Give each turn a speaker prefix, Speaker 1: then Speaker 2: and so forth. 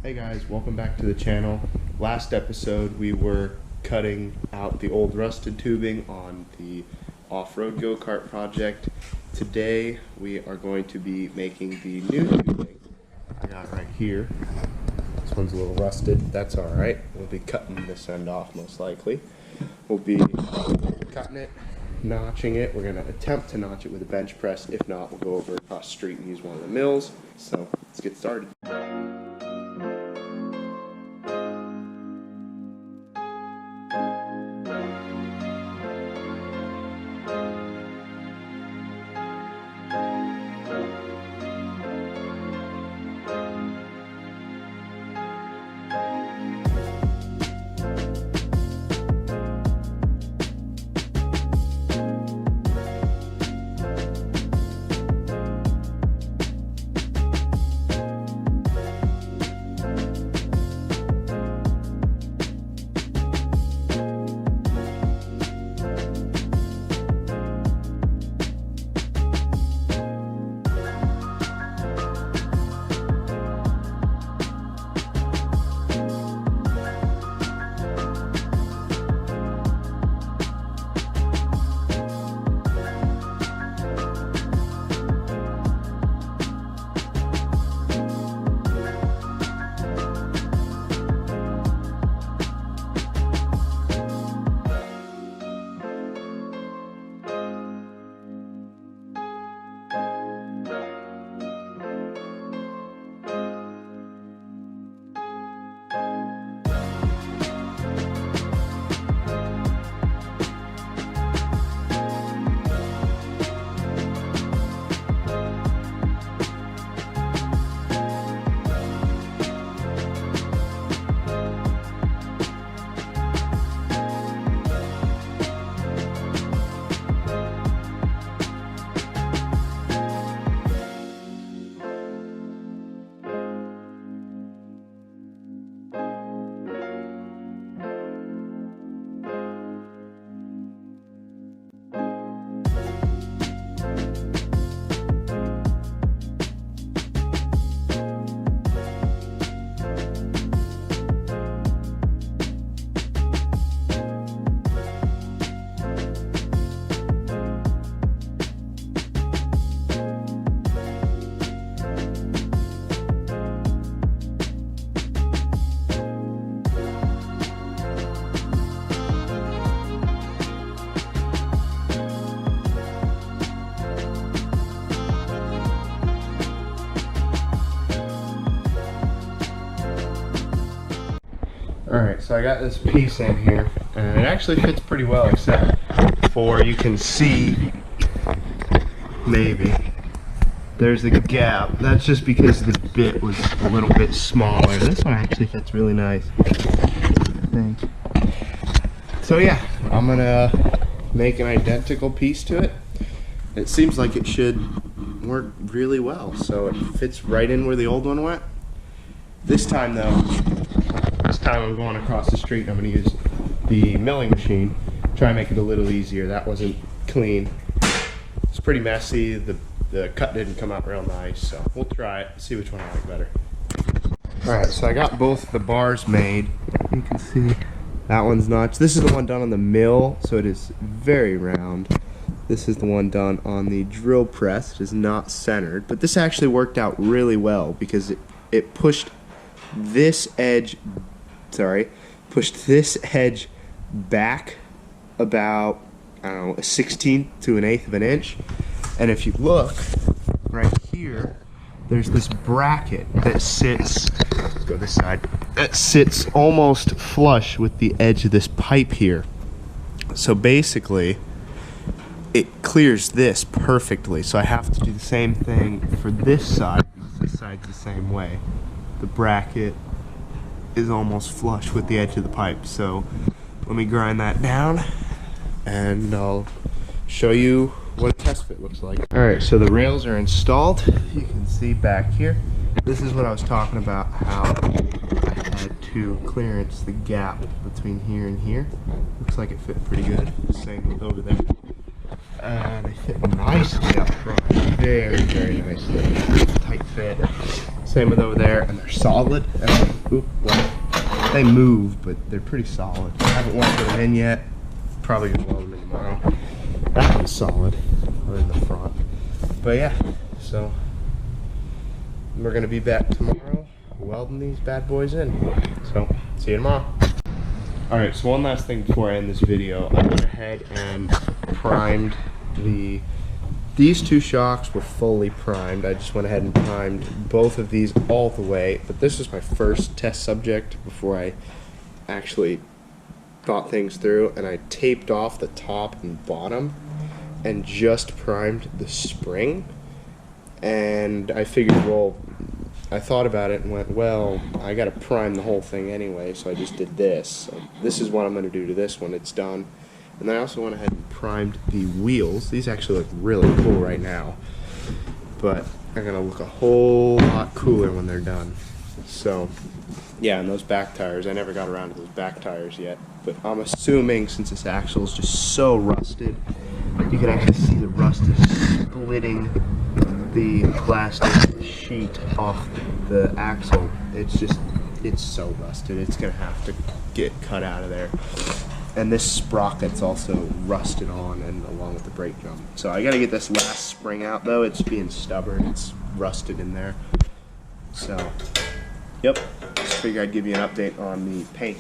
Speaker 1: Hey guys, welcome back to the channel. Last episode we were cutting out the old rusted tubing on the off-road go-kart project. Today we are going to be making the new tubing. I got it right here. This one's a little rusted, that's alright. We'll be cutting this end off most likely. We'll be cutting it, notching it. We're going to attempt to notch it with a bench press. If not, we'll go over across the street and use one of the mills. So let's get started. Alright, so I got this piece in here, and it actually fits pretty well, except for you can see, maybe, there's a gap. That's just because the bit was a little bit smaller. This one actually fits really nice, I think. So yeah, I'm gonna make an identical piece to it. It seems like it should work really well, so it fits right in where the old one went. This time though, I'm going across the street and I'm going to use the milling machine, try and make it a little easier. That wasn't clean. It's pretty messy. The cut didn't come out real nice, so we'll try it, see which one I like better. Alright, so I got both the bars made. You can see that one's notched. This is the one done on the mill, so it is very round. This is the one done on the drill press. It is not centered, but this actually worked out really well because it pushed this edge back about, I don't know, a 1/16 to an 1/8 of an inch. And if you look right here, there's this bracket that sits, let's go this side, that sits almost flush with the edge of this pipe here. So basically, it clears this perfectly. So I have to do the same thing for this side, because this side's the same way. The bracket is almost flush with the edge of the pipe. So let me grind that down and I'll show you what a test fit looks like. Alright, so the rails are installed. You can see back here. This is what I was talking about, how I had to clearance the gap between here and here. Looks like it fit pretty good. Same with over there. They fit nicely up front. Very, very nicely. Tight fit. Same with over there, and they're solid. Well, they move, but they're pretty solid. I haven't welded them in yet. Probably gonna weld them in tomorrow. That one's solid, other than the front. But yeah, so we're gonna be back tomorrow welding these bad boys in. So, see you tomorrow. Alright, so one last thing before I end this video. I went ahead and primed these two shocks were fully primed. I just went ahead and primed both of these all the way, but this was my first test subject before I actually thought things through, and I taped off the top and bottom and just primed the spring. And I figured, well, I thought about it and went, well, I gotta prime the whole thing anyway, so I just did this. So this is what I'm gonna do to this one. It's done. And then I also went ahead and primed the wheels. These actually look really cool right now, but they're gonna look a whole lot cooler when they're done. So yeah, and those back tires, I never got around to those back tires yet, but I'm assuming since this axle is just so rusted, you can actually see the rust is splitting the plastic sheet off the axle. It's so rusted, it's gonna have to get cut out of there. And this sprocket's also rusted on, and along with the brake drum. So I gotta get this last spring out though. It's being stubborn, it's rusted in there. So, yep, just figured I'd give you an update on the paint.